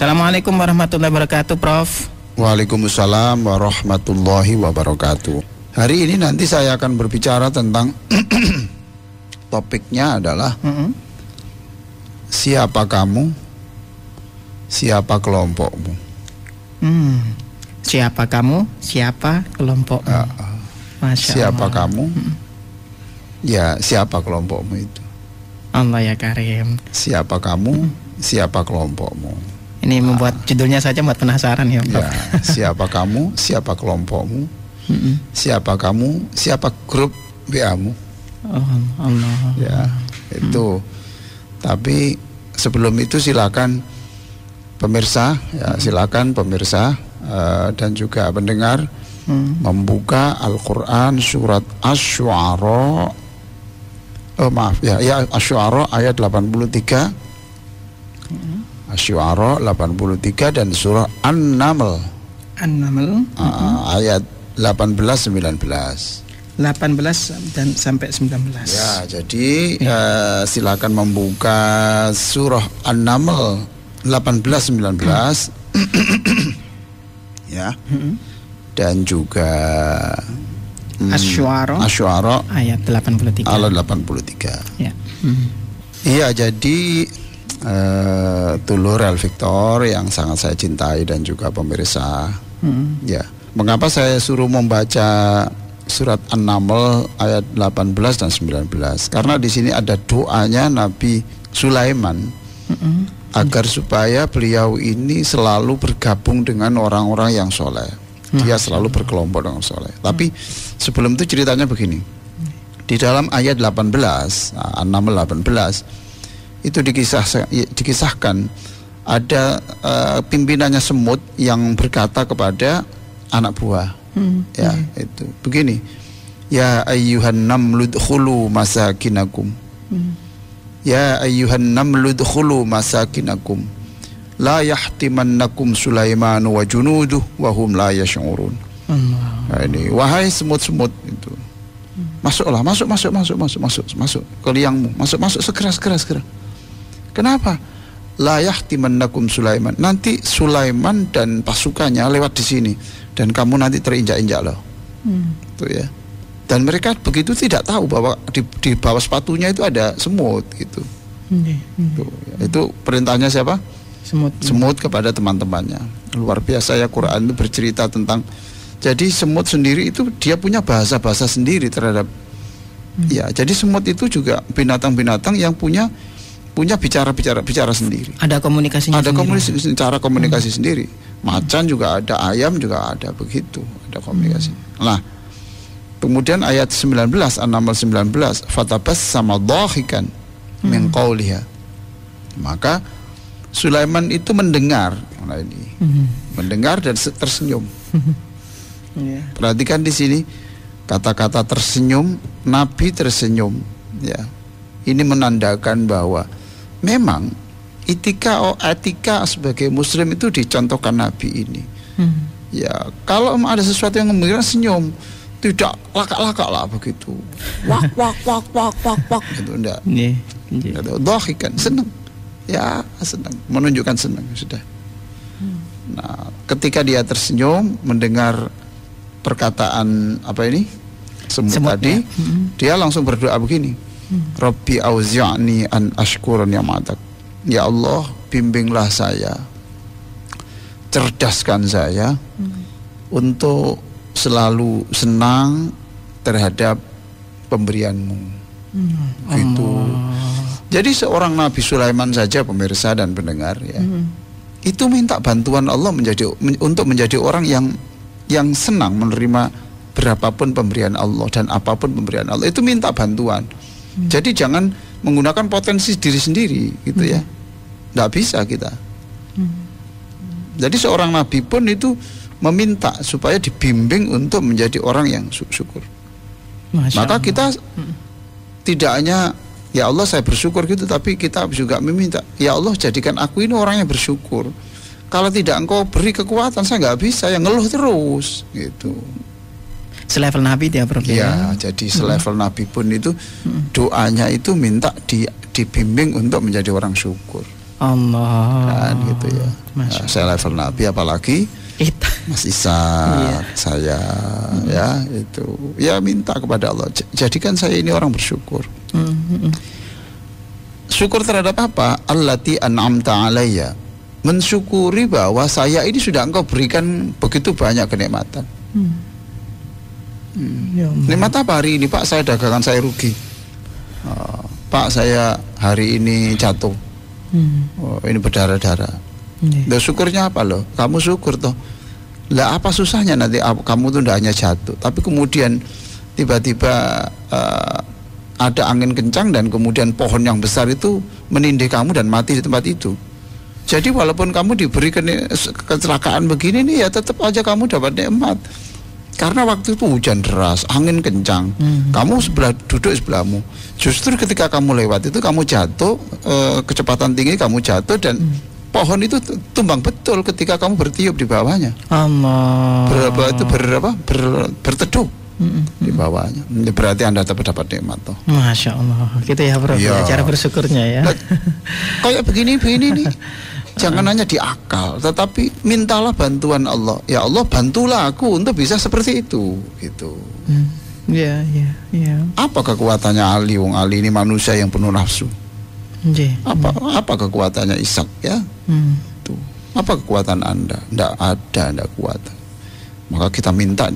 Assalamualaikum warahmatullahi wabarakatuh, Prof. Waalaikumsalam warahmatullahi wabarakatuh. Hari ini nanti saya akan berbicara tentang topiknya adalah siapa kamu, siapa kelompokmu. Siapa kamu, siapa kelompokmu. Masya siapa Allah. kamu, ya siapa kelompokmu itu. Allah ya Karim. Siapa kamu, siapa kelompokmu. Ini membuat judulnya saja buat penasaran ya, Prof. Ya, siapa kamu, siapa kelompokmu. Siapa kamu, siapa grup WA-mu. Allah. Ya, itu. Tapi sebelum itu silakan pemirsa, ya silakan pemirsa dan juga pendengar membuka Al-Qur'an surat Asy-Syu'ara. Asy-Syu'ara ayat 83. Asy-Syu'ara 83 dan surah An-Naml. Ayat 18-19. 18 dan sampai 19. Ya, jadi silakan membuka surah An-Naml 18-19 ya. Dan juga Asy-Syu'ara ayat 83. Ayat 83. Ya. Iya, jadi Dulur El Victor yang sangat saya cintai dan juga pemirsa. Ya, mengapa saya suruh membaca surat An-Naml ayat 18 dan 19? Karena di sini ada doanya Nabi Sulaiman agar supaya beliau ini selalu bergabung dengan orang-orang yang soleh. Dia selalu berkelompok dengan soleh. Tapi sebelum itu ceritanya begini. Di dalam ayat 18, An-Naml 18, itu dikisahkan ada pimpinannya semut yang berkata kepada anak buah. Ya, itu begini. Ya ayyuhan namlu dkhulu masakinakum. Ya ayyuhan namlu dkhulu masakinakum. La yahtimannakum Sulaiman wa junuduh wa hum la yash'urun. Nah, ini wahai semut-semut itu. Masuklah, masuk ke liangmu. Masuk segera. Kenapa? La yahtimannakum Sulaiman. Nanti Sulaiman dan pasukannya lewat di sini dan kamu nanti terinjak-injak loh. Itu ya. Dan mereka begitu tidak tahu bahwa di bawah sepatunya itu ada semut gitu. Itu perintahnya siapa? Semut kepada teman-temannya. Luar biasa ya, Quran itu bercerita tentang. Jadi semut sendiri itu dia punya bahasa sendiri terhadap. Ya, jadi semut itu juga binatang-binatang yang punya bicara sendiri. Ada komunikasinya. Ada cara komunikasi sendiri. Macan juga ada, ayam juga ada, begitu. Ada komunikasi. Nah, kemudian ayat 19, An-Naml 19, fatabassama dhahikan min qawliha. Maka Sulaiman itu mendengar, mendengar dan tersenyum. Perhatikan di sini kata-kata tersenyum, Nabi tersenyum. Ya, ini menandakan bahwa memang etika sebagai Muslim itu dicontohkan Nabi ini. Ya, kalau ada sesuatu yang memberikan senyum, tidak lakak-lakak lah begitu. Wak gitu, enggak. Dhahikan, senang. Ya, senang, menunjukkan senang sudah. Nah, ketika dia tersenyum mendengar perkataan semut tadi, dia langsung berdoa begini. Rabbi auzi'ni an ashkura ni'matak. Ya Allah, bimbinglah saya, cerdaskan saya untuk selalu senang terhadap pemberianmu. Gitu. Jadi seorang Nabi Sulaiman saja, pemirsa dan pendengar ya, itu minta bantuan Allah untuk menjadi orang yang senang menerima berapapun pemberian Allah dan apapun pemberian Allah, itu minta bantuan. Jadi jangan menggunakan potensi diri sendiri gitu ya. Nggak bisa kita. Jadi seorang Nabi pun itu meminta supaya dibimbing untuk menjadi orang yang syukur. Maka kita tidak hanya ya Allah saya bersyukur gitu, tapi kita juga meminta, ya Allah jadikan aku ini orang yang bersyukur. Kalau tidak engkau beri kekuatan, saya nggak bisa, yang ngeluh terus gitu. Selevel Nabi dia Prof. Ya, jadi selevel Nabi pun itu doanya itu minta dibimbing untuk menjadi orang syukur. Allah. Kan gitu ya. Nah, saya level Nabi, apalagi Kita. Mas Ishak, saya ya itu ya minta kepada Allah. Jadikan saya ini orang bersyukur. Syukur terhadap apa? Allati an'amta alayya. Mensyukuri bahwa saya ini sudah Engkau berikan begitu banyak kenikmatan. Ya Allah. Nikmat apa hari ini, Pak? Saya dagangan saya rugi. Pak, saya hari ini jatuh. Ini berdarah-darah. Loh, syukurnya apa loh? Kamu syukur toh. Lah apa susahnya nanti kamu tuh tidak hanya jatuh, tapi kemudian tiba-tiba ada angin kencang dan kemudian pohon yang besar itu menindih kamu dan mati di tempat itu. Jadi walaupun kamu diberi kecelakaan begini nih, ya tetap aja kamu dapat nikmat. Karena waktu itu hujan deras, angin kencang, kamu duduk sebelahmu. Justru ketika kamu lewat itu kamu jatuh, kecepatan tinggi kamu jatuh dan pohon itu tumbang betul ketika kamu bertiup di bawahnya. Allah. Berteduh di bawahnya. Berarti Anda dapat nikmat toh. Masya Allah. Gitu ya Prof. Ya. Cara bersyukurnya ya. Nah, kayak begini nih. Jangan hanya di akal, tetapi mintalah bantuan Allah. Ya Allah, bantulah aku untuk bisa seperti itu, gitu. Ya. Apa kekuatannya Ali? Wong Ali ini manusia yang penuh nafsu. Apa kekuatannya Ishak ya? Tuh. Apa kekuatan Anda? Tidak kuat. Maka kita minta.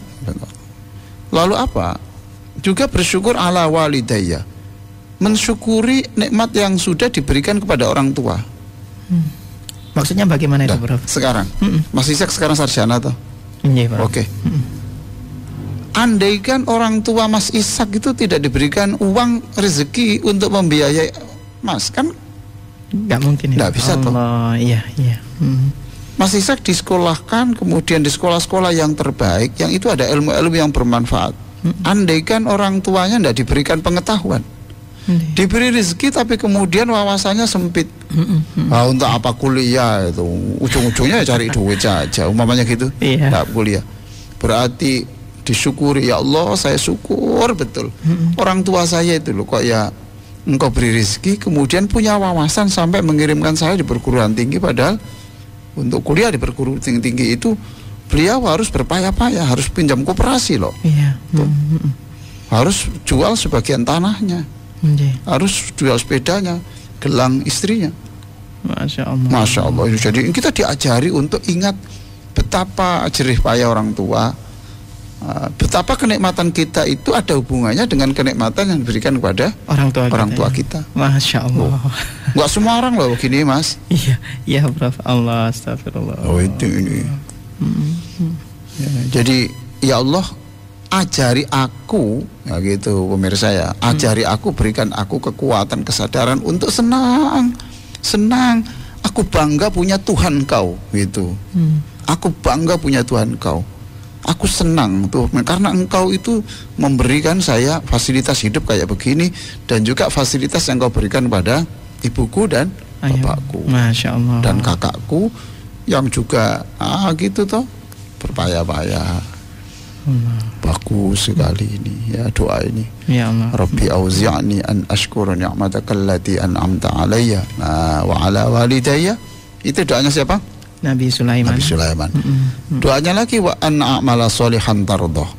Lalu apa? Juga bersyukur ala walidayya. Mensyukuri nikmat yang sudah diberikan kepada orang tua. Maksudnya bagaimana itu, Prof? Sekarang, Mas Ishak sekarang sarjana toh? Iya, Prof. Oke. Andaikan orang tua Mas Ishak itu tidak diberikan uang rezeki untuk membiayai Mas, kan nggak mungkin ya. Nggak bisa toh. Iya. Mas Ishak disekolahkan, kemudian di sekolah-sekolah yang terbaik, yang itu ada ilmu-ilmu yang bermanfaat. Andaikan orang tuanya tidak diberikan pengetahuan, diberi rezeki tapi kemudian wawasannya sempit. Untuk apa kuliah itu? Ujung-ujungnya cari duit saja, umpamanya gitu. Nggak kuliah. Berarti disyukuri, ya Allah, saya syukur betul. Orang tua saya itu loh kok ya Engkau beri rezeki, kemudian punya wawasan sampai mengirimkan saya di perguruan tinggi, padahal untuk kuliah di perguruan tinggi itu beliau harus berpayah-payah, harus pinjam koperasi loh. Iya. Harus jual sebagian tanahnya, harus jual sepedanya, gelang istrinya. Masya Allah. Jadi kita diajari untuk ingat betapa jerih payah orang tua, betapa kenikmatan kita itu ada hubungannya dengan kenikmatan yang diberikan kepada orang tua kita. Masya Allah. Nggak semua orang loh begini, Mas. Iya Prof. Allah, astagfirullah. Itu ini. Jadi ya Allah, ajari aku, ya gitu pemirsa ya, ajari aku, berikan aku kekuatan, kesadaran untuk senang. Aku bangga punya Tuhan Kau, gitu. Aku bangga punya Tuhan Kau. Aku senang tuh karena Engkau itu memberikan saya fasilitas hidup kayak begini, dan juga fasilitas yang Kau berikan pada ibuku dan bapakku, Masya Allah, dan kakakku yang juga gitu toh berpayah-payah. Bagus sekali ini ya doa ini. Ya Allah. Rabbi auzi'ni an ashkura ni'mataka allati an'amta alayya wa ala walidayya. Itu doanya siapa? Nabi Sulaiman. Doanya lagi, wa an a'mala sholihan tardah.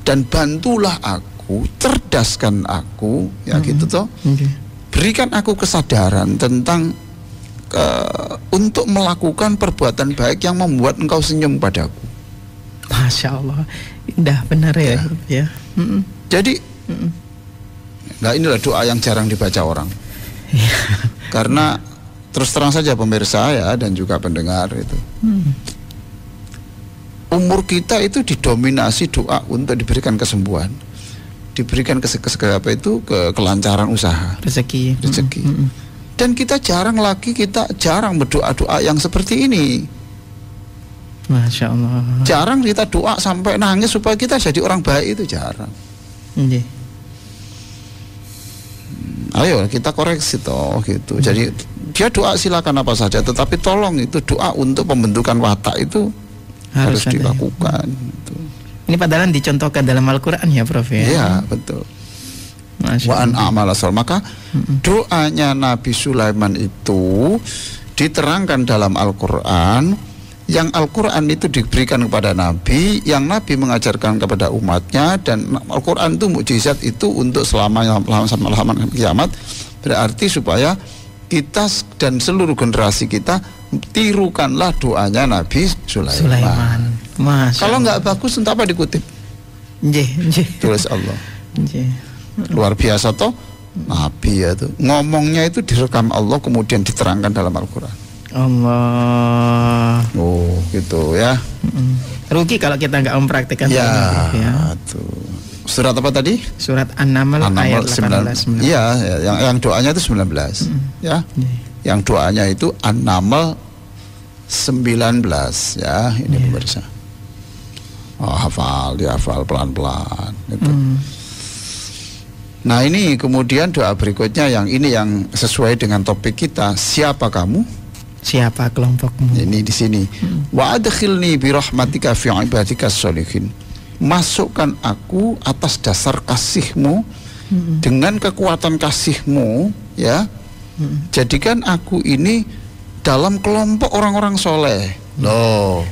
Dan bantulah aku, cerdaskan aku, ya gitu toh. Berikan aku kesadaran tentang untuk melakukan perbuatan baik yang membuat Engkau senyum padaku. Masya Allah, indah benar ya. Jadi, nah inilah doa yang jarang dibaca orang. Karena terus terang saja pemirsa ya dan juga pendengar itu, umur kita itu didominasi doa untuk diberikan kesembuhan, diberikan kelancaran usaha, rezeki. Dan kita jarang berdoa-doa yang seperti ini. Masya Allah. Jarang kita doa sampai nangis supaya kita jadi orang baik, itu jarang. Ayo kita koreksi toh gitu. Jadi dia doa silakan apa saja, tetapi tolong itu doa untuk pembentukan watak itu harus dilakukan. Gitu. Ini padahal dicontohkan dalam Al-Quran ya Prof ya. Iya betul. Wa an a'mala sholihan. Maka doanya Nabi Sulaiman itu diterangkan dalam Al-Quran, yang Al-Quran itu diberikan kepada Nabi, yang Nabi mengajarkan kepada umatnya, dan Al-Quran itu mukjizat itu untuk selama kiamat. Berarti supaya kita dan seluruh generasi kita tirukanlah doanya Nabi Sulaiman. Kalau nggak bagus entah apa dikutip. Tulis Allah. Luar biasa toh. Nabi ya tuh ngomongnya itu direkam Allah kemudian diterangkan dalam Al-Quran. Allah. Oh gitu ya. Rugi kalau kita nggak mempraktikkan ya. Tuh. Surat apa tadi? Surat An-Naml ayat 18. Iya, yang doanya itu 19. Ya. Yang doanya itu An-Naml 19 ya, ini pemirsa. Oh, dihafal pelan-pelan gitu. Nah, ini kemudian doa berikutnya yang ini yang sesuai dengan topik kita, siapa kamu? Siapa kelompokmu? Ini di sini. Wa adkhilni bi rahmatika fi ibadikas sholihin. Masukkan aku atas dasar kasihmu, dengan kekuatan kasihmu, ya. Jadikan aku ini dalam kelompok orang-orang soleh. Loh.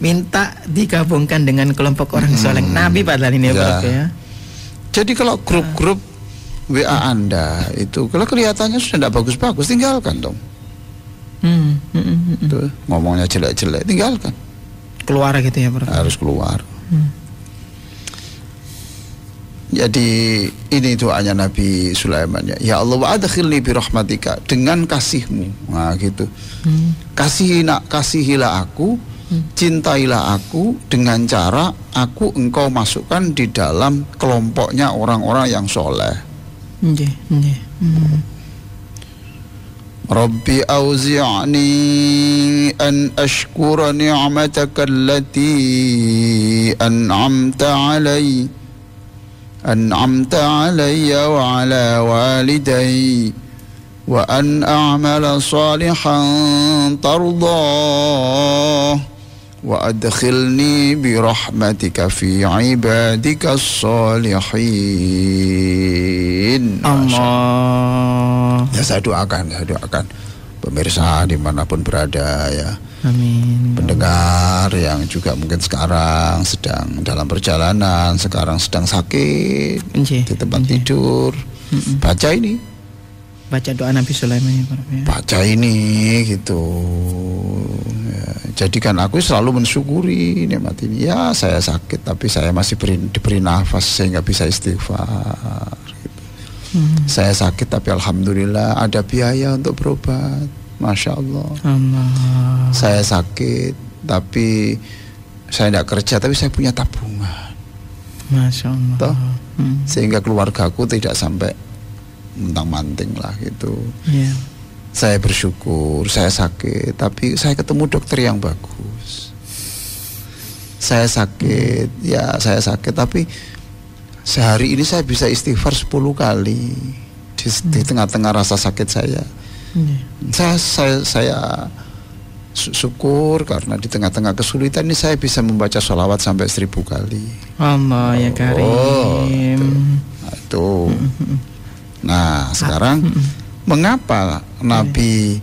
Minta digabungkan dengan kelompok orang soleh. Nabi padahal ini ya. Ya. Jadi kalau grup-grup WA Anda itu kalau kelihatannya sudah tidak bagus-bagus, tinggalkan dong. Tuh, ngomongnya jelek-jelek, tinggalkan. Keluar gitu ya, Prof. Harus keluar. Jadi ini doanya Nabi Sulaiman ya. Ya Allah, wa adkhilni bi rahmatika, dengan kasihmu. Nah gitu. Kasihilah aku, cintailah aku dengan cara aku engkau masukkan di dalam kelompoknya orang-orang yang soleh. Rabbi auzi'ni an ashkura ni'mataka allati an'amta alayya wa ala walidayya wa an a'mala salihan tardah wa adkhilni bi rahmatika fi ibadika sholihin. Allah. Ya saya doakan pemirsa dimanapun berada ya. Amin. Pendengar yang juga mungkin sekarang sedang dalam perjalanan, sekarang sedang sakit di tempat tidur, baca ini. Baca doa Nabi Sulaiman ya, baca ini gitu ya, jadikan aku selalu mensyukuri nikmat ini. Ya saya sakit tapi saya masih diberi nafas sehingga bisa istighfar gitu. Saya sakit tapi alhamdulillah ada biaya untuk berobat, Masya Allah. Saya sakit tapi saya tidak kerja tapi saya punya tabungan, Masya Allah. Toh? Sehingga keluargaku tidak sampai mentang-manting lah gitu. Saya bersyukur, saya sakit tapi saya ketemu dokter yang bagus. Saya sakit, saya sakit tapi sehari ini saya bisa istighfar 10 kali di tengah-tengah rasa sakit saya. Saya syukur karena di tengah-tengah kesulitan ini saya bisa membaca sholawat sampai 1000 kali. Allah ya Karim. Itu. Nah sekarang mengapa Nabi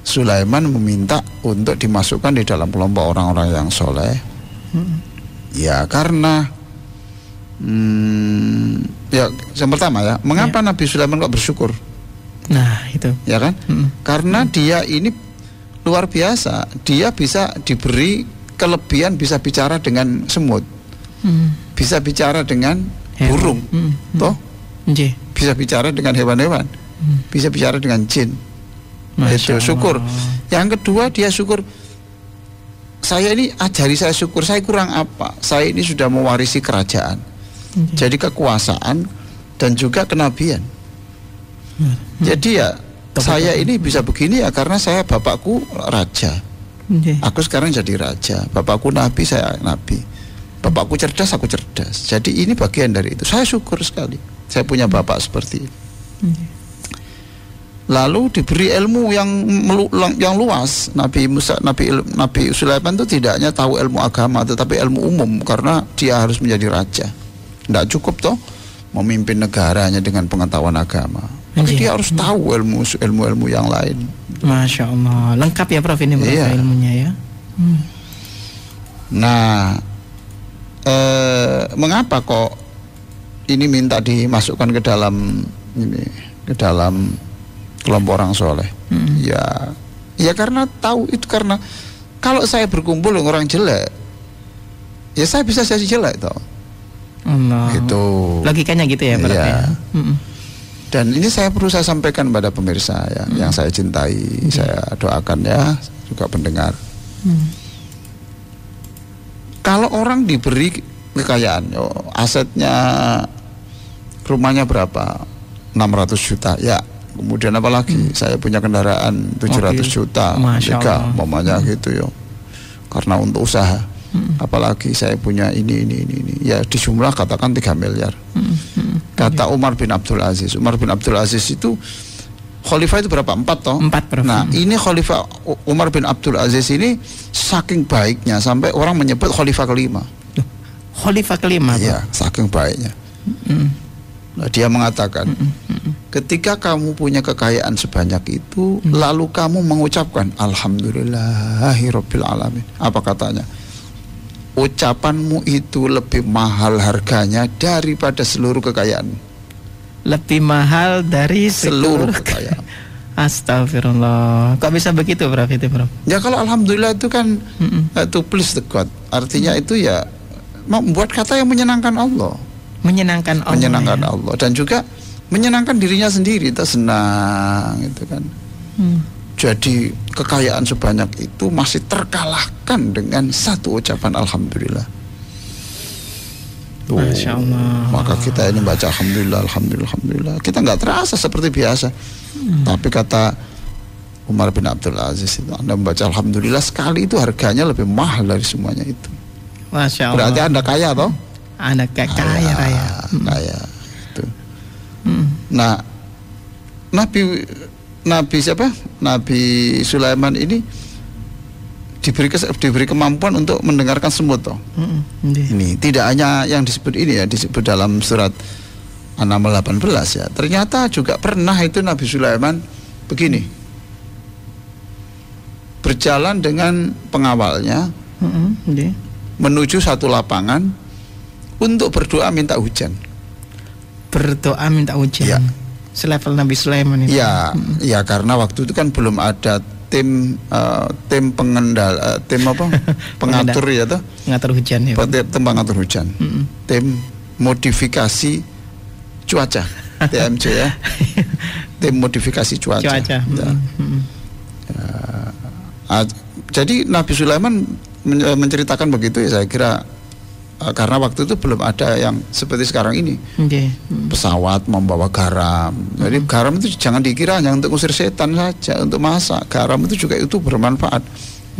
Sulaiman meminta untuk dimasukkan di dalam kelompok orang-orang yang soleh? Ya karena yang pertama ya, mengapa Nabi Sulaiman kok bersyukur? Nah itu. Ya kan? Karena dia ini luar biasa, dia bisa diberi kelebihan, bisa bicara dengan semut, bisa bicara dengan burung, toh? Bisa bicara dengan hewan-hewan, bisa bicara dengan jin. Itu syukur. Yang kedua dia syukur. Saya ini ajari saya syukur. Saya kurang apa? Saya ini sudah mewarisi kerajaan, jadi kekuasaan dan juga kenabian. Jadi ya saya ini bisa begini ya karena saya bapakku raja. Aku sekarang jadi raja. Bapakku nabi, saya nabi. Bapakku cerdas, aku cerdas. Jadi ini bagian dari itu. Saya syukur sekali. Saya punya bapak seperti ini. Lalu diberi ilmu yang luas. Nabi Sulaiman itu tidak hanya tahu ilmu agama, tetapi ilmu umum karena dia harus menjadi raja. Tidak cukup toh memimpin negaranya dengan pengetahuan agama. Tapi dia harus tahu ilmu yang lain. Masya Allah, lengkap ya Prof ini berapa ilmunya ya. Nah, mengapa kok ini minta dimasukkan ke dalam kelompok orang soleh? Ya karena tahu itu, karena kalau saya berkumpul dengan orang jelek, ya saya bisa jadi jelek toh. Allah. Gitu. Logikanya gitu ya Prof ya. Dan ini saya perlu saya sampaikan pada pemirsa ya, yang saya cintai, saya doakan ya, juga pendengar. Kalau orang diberi kekayaan, asetnya, rumahnya berapa? 600 juta. Ya, kemudian apa lagi? Saya punya kendaraan 700 juta. Tiga, mamanya gitu ya. Karena untuk usaha. Apalagi saya punya ini. Ya di jumlah katakan 3 miliar. Kata Umar bin Abdul Aziz. Umar bin Abdul Aziz itu khalifah itu berapa? 4 toh? 4. Nah ini khalifah Umar bin Abdul Aziz ini saking baiknya sampai orang menyebut khalifah kelima. Khalifah kelima? Iya, saking baiknya. Nah, dia mengatakan, ketika kamu punya kekayaan sebanyak itu, lalu kamu mengucapkan Alhamdulillahirabbil alamin. Apa katanya? Ucapanmu itu lebih mahal harganya daripada seluruh kekayaan. Lebih mahal dari seluruh kekayaan. Astagfirullah. Kok bisa begitu Prof itu Prof? Ya kalau alhamdulillah itu kan to please the God. Artinya itu ya membuat kata yang menyenangkan Allah. Menyenangkan Allah. Menyenangkan Allah dan juga menyenangkan dirinya sendiri, itu senang itu kan. Jadi kekayaan sebanyak itu masih terkalahkan dengan satu ucapan alhamdulillah. Masya Allah. Maka kita ini baca alhamdulillah. Kita nggak terasa seperti biasa. Tapi kata Umar bin Abdul Aziz itu, Anda membaca alhamdulillah sekali itu harganya lebih mahal dari semuanya itu. Masya Allah. Berarti Anda kaya toh? Anda kaya raya. Kaya. Itu. Nah, Nabi siapa? Nabi Sulaiman ini diberi kemampuan untuk mendengarkan semut toh. Ini tidak hanya yang disebut ini ya, disebut dalam surat An-Naml 18 ya. Ternyata juga pernah itu Nabi Sulaiman begini. Berjalan dengan pengawalnya menuju satu lapangan untuk berdoa minta hujan. Berdoa minta hujan. Ya. Selevel Nabi Sulaiman itu. Ya, ya karena waktu itu kan belum ada tim pengatur ya toh. Pengatur hujan ya. Tim pengatur hujan. Tim modifikasi cuaca, TMC ya. Tim modifikasi cuaca. Ya. Jadi Nabi Sulaiman menceritakan begitu ya, saya kira karena waktu itu belum ada yang seperti sekarang ini. Pesawat membawa garam. Jadi garam itu jangan dikira hanya untuk usir setan saja, untuk masak. Garam itu juga itu bermanfaat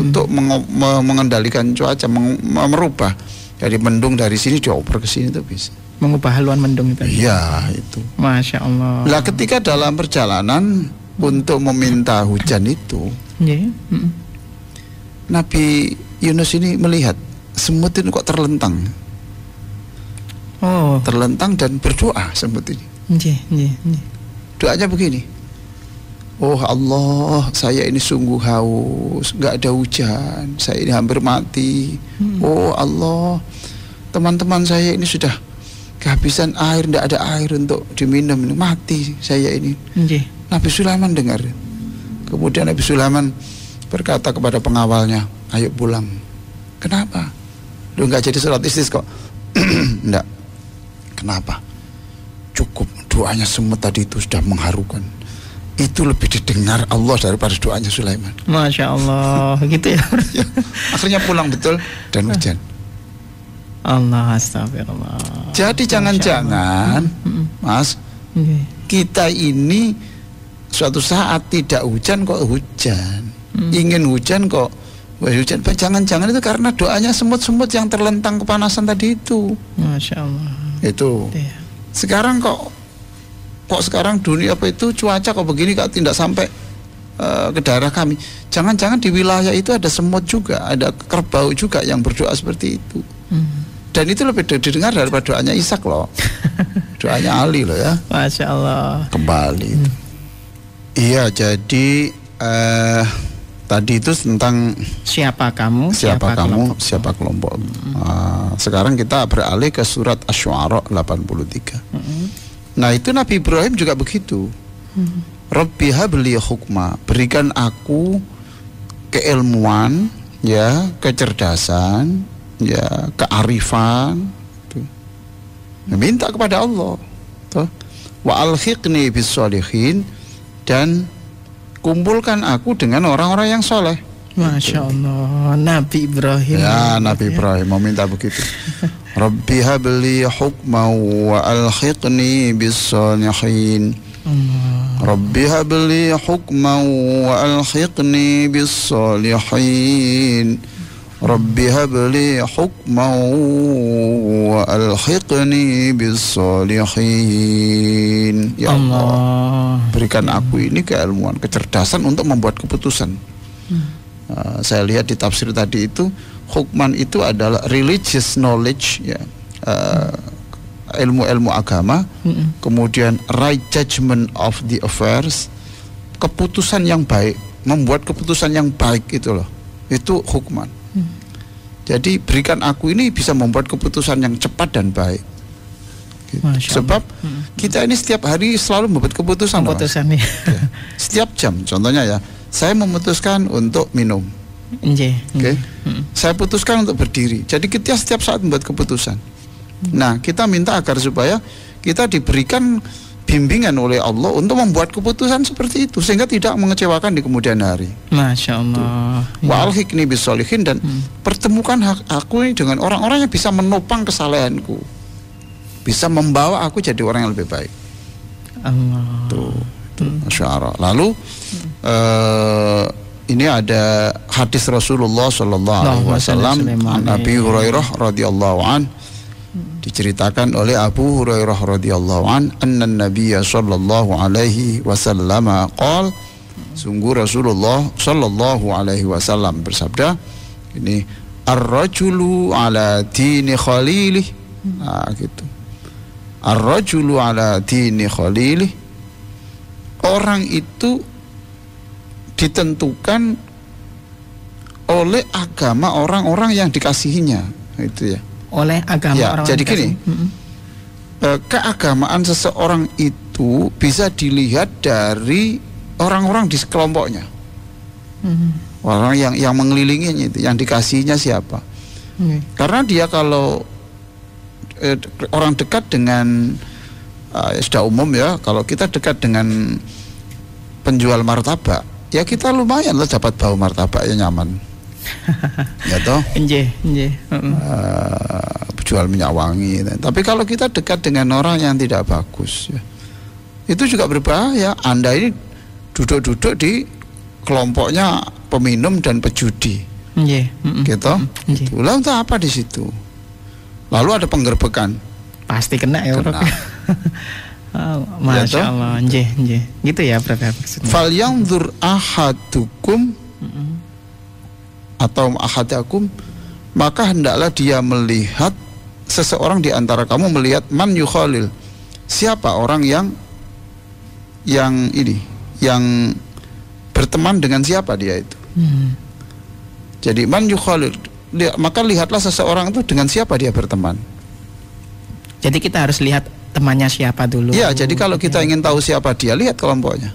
untuk mengendalikan cuaca, merubah. Jadi mendung dari sini dioper ke sini itu bisa. Mengubah haluan mendung itu. Iya, itu. Masya Allah. Lah ketika dalam perjalanan untuk meminta hujan itu, Nabi Yunus ini melihat semut ini kok terlentang. Terlentang dan berdoa semut ini. Doanya begini. Oh Allah, saya ini sungguh haus, nggak ada hujan, saya ini hampir mati. Oh Allah, teman-teman saya ini sudah kehabisan air, nggak ada air untuk diminum, mati saya ini. Nabi Sulaiman dengar. Kemudian Nabi Sulaiman berkata kepada pengawalnya, ayo pulang. Kenapa? Lu nggak jadi sholat istisqa? Enggak. Kenapa? Cukup doanya semut tadi itu sudah mengharukan. Itu lebih didengar Allah daripada doanya Sulaiman. Masya Allah. Gitu ya. Ya, akhirnya pulang betul dan hujan. Allah, astagfirullah. Jadi jangan-jangan Mas, kita ini suatu saat tidak hujan kok hujan. Ingin hujan kok hujan. Jangan-jangan itu karena doanya semut-semut yang terlentang kepanasan tadi itu. Masya Allah. Itu. Sekarang kok sekarang dunia apa itu cuaca kok begini, kok tidak sampai ke daerah kami. Jangan-jangan di wilayah itu ada semut juga, ada kerbau juga yang berdoa seperti itu. Dan itu lebih didengar daripada doanya Ishak loh. Doanya Ali loh ya. Masya Allah. Kembali. Iya, jadi tadi itu tentang siapa kamu, siapa kelompok. Sekarang kita beralih ke surat Asy-Syu'ara 83. Nah, itu Nabi Ibrahim juga begitu. Rabbi habli hukma, berikan aku keilmuan, ya, kecerdasan, ya, kearifan. Minta kepada Allah. Wa alhiqni bis sholihin, dan kumpulkan aku dengan orang-orang yang soleh. Masya Allah, Nabi Ibrahim. Ya, Nabi Ibrahim mau minta begitu. Rabbi habli hukma wa alhiqni bis sholihin. Rabbi habli hukma wa alhiqni bis sholihin. Rabbi habli hukma wa alhiqni bis sholihin. Ya Allah, berikan aku ini keilmuan, kecerdasan untuk membuat keputusan. Saya lihat di tafsir tadi itu, hukman itu adalah religious knowledge, ya, ilmu-ilmu agama, kemudian right judgment of the affairs, keputusan yang baik, membuat keputusan yang baik, itu loh, itu hukman. Jadi berikan aku ini bisa membuat keputusan yang cepat dan baik. Gitu. Sebab kita ini setiap hari selalu membuat keputusan. Ya. Setiap jam, contohnya ya, saya memutuskan untuk minum. Saya putuskan untuk berdiri. Jadi kita setiap saat membuat keputusan. Nah, kita minta agar supaya kita diberikan bimbingan oleh Allah untuk membuat keputusan seperti itu, sehingga tidak mengecewakan di kemudian hari. Masya Allah. Wa alhiqni bis sholihin, dan pertemukan aku ini dengan orang-orang yang bisa menopang kesalehanku, bisa membawa aku jadi orang yang lebih baik. Allah. Tuh, Masya Allah. Lalu ini ada hadis Rasulullah Sallallahu Alaihi Wasallam, Nabi Hurairah radhiyallahu an, diceritakan oleh Abu Hurairah radhiyallahu an, anna Nabiyya sallallahu alaihi wasallam qala, sungguh Rasulullah sallallahu alaihi wasallam bersabda, ini ar-rajulu ala dini khalilih. Nah, gitu. Ar-rajulu ala dini khalilih, orang itu ditentukan oleh agama orang-orang yang dikasihinya, itu ya. Oleh agama ya, orang. Jadi gini, keagamaan seseorang itu bisa dilihat dari orang-orang di kelompoknya, orang yang mengelilinginya itu, yang dikasihinya siapa. Karena dia kalau orang dekat dengan sudah umum ya, kalau kita dekat dengan penjual martabak, ya kita lumayan lah dapat bau martabak yang nyaman. Ya toh, jual minyak wangi. Tapi kalau kita dekat dengan orang yang tidak bagus, ya, itu juga berbahaya. Anda ini duduk-duduk di kelompoknya peminum dan pejudi, gitu. Lalu untuk apa di situ? Lalu ada penggerbekan, pasti kena ya, Bro. Masya Allah, gitu ya, Bro. Fal yanzur ahadukum atau ahadakum, maka hendaklah dia melihat, seseorang di antara kamu melihat, man yukhalil, siapa orang yang ini, yang berteman dengan siapa dia itu. Jadi man yukhalil, maka lihatlah seseorang itu dengan siapa dia berteman. Jadi kita harus lihat temannya siapa dulu. Iya, jadi kalau kita ingin tahu siapa dia, lihat kelompoknya.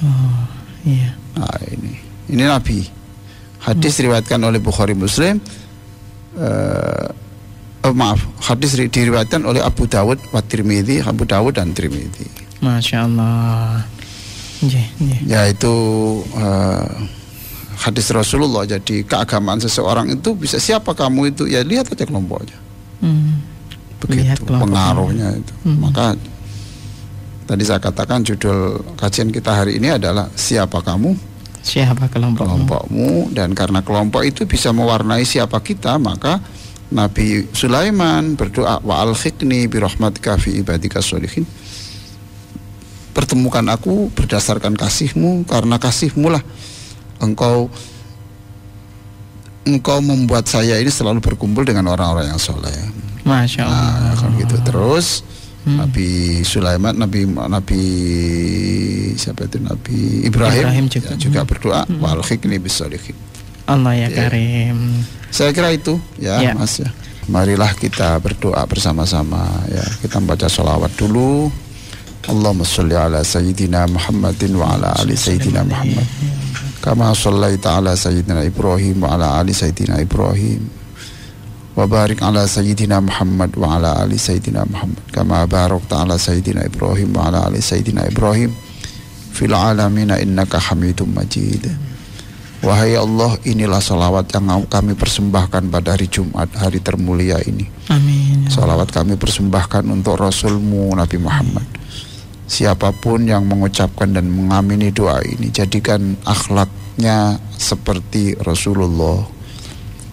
Oh, iya. Nah, ini Nabi. Hadis diriwayatkan oleh Bukhari Muslim. Hadis diriwayatkan oleh Abu Dawud wa Tirmidzi, Abu Dawud dan Tirmidzi. Masya Allah. Ya, itu hadis Rasulullah. Jadi keagamaan seseorang itu bisa, siapa kamu itu, ya lihat aja kelompoknya. Begitu pengaruhnya itu. Maka tadi saya katakan judul kajian kita hari ini adalah siapa kamu, siapa kelompokmu. Dan karena kelompok itu bisa mewarnai siapa kita, maka Nabi Sulaiman berdoa, wa alhiqni bi rahmatika fi ibadika sholihin, pertemukan aku berdasarkan kasihmu, karena kasihmu lah engkau membuat saya ini selalu berkumpul dengan orang-orang yang soleh. Masya Allah. Nah, gitu. Terus Nabi Sulaiman, Nabi siapa itu, Nabi Ibrahim juga berdoa wa alhiqni bis-sholihin. Allah ya karim. Saya kira itu ya Mas ya. Marilah kita berdoa bersama-sama ya. Kita baca sholawat dulu. Allahumma sholli ala sayyidina Muhammadin wa ala ali sayyidina Muhammad. Kama shallaita ala sayyidina Ibrahim wa ala ali sayyidina Ibrahim. Wa barik ala sayyidina Muhammad wa ala ali sayyidina Muhammad. Kama barakta ala sayyidina Ibrahim wa ala ali sayyidina Ibrahim fil alamin innaka Hamidum Majid. Wahai Allah, inilah salawat yang kami persembahkan pada hari Jumat, hari termulia ini. Amin. Salawat kami persembahkan untuk Rasulmu Nabi Muhammad. Siapapun yang mengucapkan dan mengamini doa ini, jadikan akhlaknya seperti Rasulullah,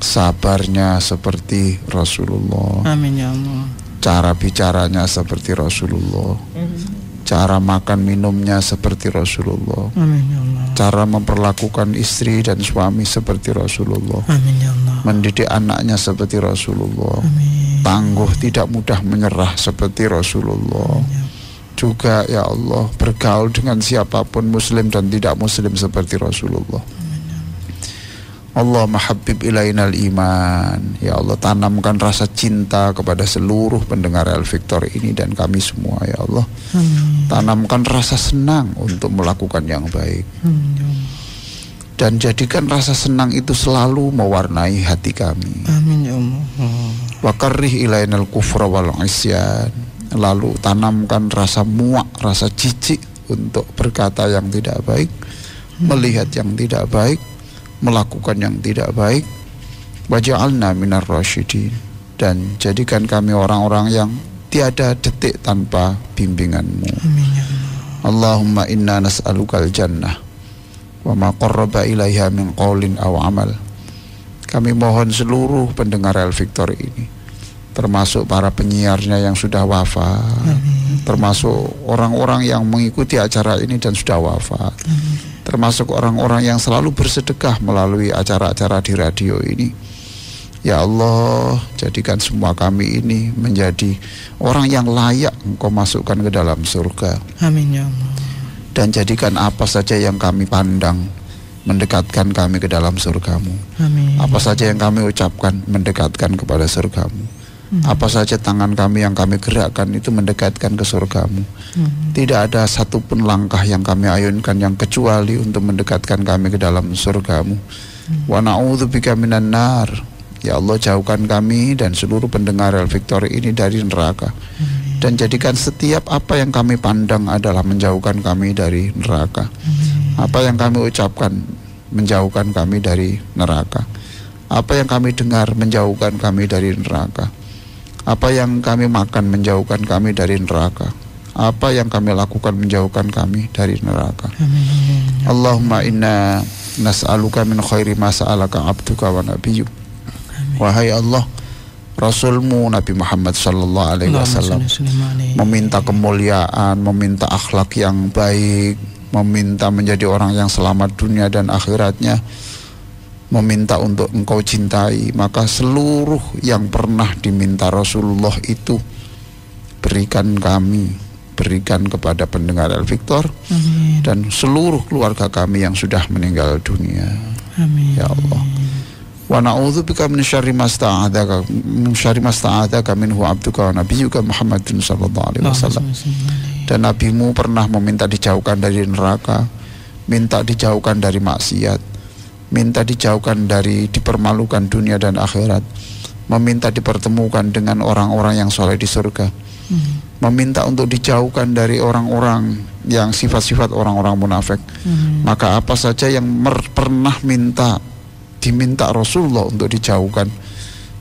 sabarnya seperti Rasulullah. Amin ya Allah. Cara bicaranya seperti Rasulullah. Cara makan minumnya seperti Rasulullah. Amin ya Allah. Cara memperlakukan istri dan suami seperti Rasulullah. Amin ya Allah. Mendidik anaknya seperti Rasulullah. Amin. Tangguh, tidak mudah menyerah seperti Rasulullah. Amin. Juga ya Allah, bergaul dengan siapapun muslim dan tidak muslim seperti Rasulullah. Allah mahabib ilainal iman. Ya Allah, tanamkan rasa cinta kepada seluruh pendengar El Victor ini dan kami semua ya Allah. Amin. Tanamkan rasa senang untuk melakukan yang baik. Dan jadikan rasa senang itu selalu mewarnai hati kami. Amin ya Allah. Wa karrih ilainal kufra wal isyan. Lalu tanamkan rasa muak, rasa jijik untuk berkata yang tidak baik, melihat yang tidak baik, melakukan yang tidak baik. Waj'alna minar rasyidin. Dan jadikan kami orang-orang yang tiada detik tanpa bimbingan-Mu. Amin ya Allah. Allahumma inna nas'alukal jannah wa ma qarraba ilaiha min qaulin aw amal. Kami mohon seluruh pendengar El Victor ini, termasuk para penyiarnya yang sudah wafat, termasuk orang-orang yang mengikuti acara ini dan sudah wafat, termasuk orang-orang yang selalu bersedekah melalui acara-acara di radio ini. Ya Allah, jadikan semua kami ini menjadi orang yang layak Engkau masukkan ke dalam surga. Amin ya Allah. Dan jadikan apa saja yang kami pandang mendekatkan kami ke dalam surga-Mu. Amin. Apa saja yang kami ucapkan mendekatkan kepada surga-Mu. Apa saja tangan kami yang kami gerakkan itu mendekatkan ke surga-Mu. Tidak ada satupun langkah yang kami ayunkan yang kecuali untuk mendekatkan kami ke dalam surga-Mu. Wa na'udzubika minan nar. Ya Allah, jauhkan kami dan seluruh pendengar El Victor ini dari neraka. Dan jadikan setiap apa yang kami pandang adalah menjauhkan kami dari neraka. Apa yang kami ucapkan menjauhkan kami dari neraka. Apa yang kami dengar menjauhkan kami dari neraka. Apa yang kami makan menjauhkan kami dari neraka. Apa yang kami lakukan menjauhkan kami dari neraka. Amin. Allahumma inna nas'aluka min khairi ma sa'alaka abduka wa nabiyyuk. Wahai Allah, Rasulmu Nabi Muhammad sallallahu alaihi wasallam meminta kemuliaan, meminta akhlak yang baik, meminta menjadi orang yang selamat dunia dan akhiratnya, meminta untuk Engkau cintai. Maka seluruh yang pernah diminta Rasulullah itu berikan kami, berikan kepada pendengar El Victor. Amin. Dan seluruh keluarga kami yang sudah meninggal dunia. Amin. Ya Allah. Wa na'udzubika min syarri ma sta'adzaka minhu abduka wa nabiyyuka Muhammadin sallallahu alaihi wasallam. Dan nabimu pernah meminta dijauhkan dari neraka, minta dijauhkan dari maksiat, minta dijauhkan dari dipermalukan dunia dan akhirat, meminta dipertemukan dengan orang-orang yang soleh di surga, meminta untuk dijauhkan dari orang-orang yang sifat-sifat orang-orang munafik. Maka apa saja yang pernah diminta Rasulullah untuk dijauhkan,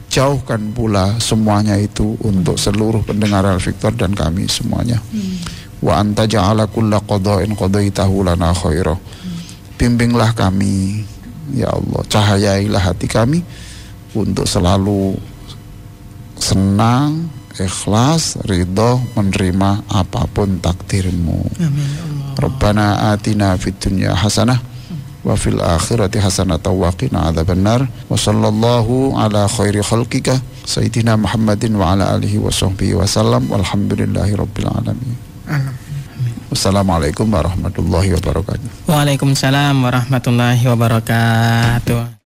jauhkan pula semuanya itu untuk seluruh pendengar El Victor dan kami semuanya. Wa anta ja'ala kulla qada'in qadaitahu lana khaira. Bimbinglah kami ya Allah, cahayailah hati kami untuk selalu senang, ikhlas, ridho menerima apapun takdir-Mu. Amin ya Allah. Rabbana atina fid dunya hasanah wa fil akhirati hasanatan wa qina adzabannar. Wa sallallahu ala khairi khalqika sayyidina Muhammadin wa ala alihi wa sahbihi wasallam walhamdulillahi rabbil alamin. Wassalamualaikum warahmatullahi wabarakatuh. Waalaikumsalam warahmatullahi wabarakatuh.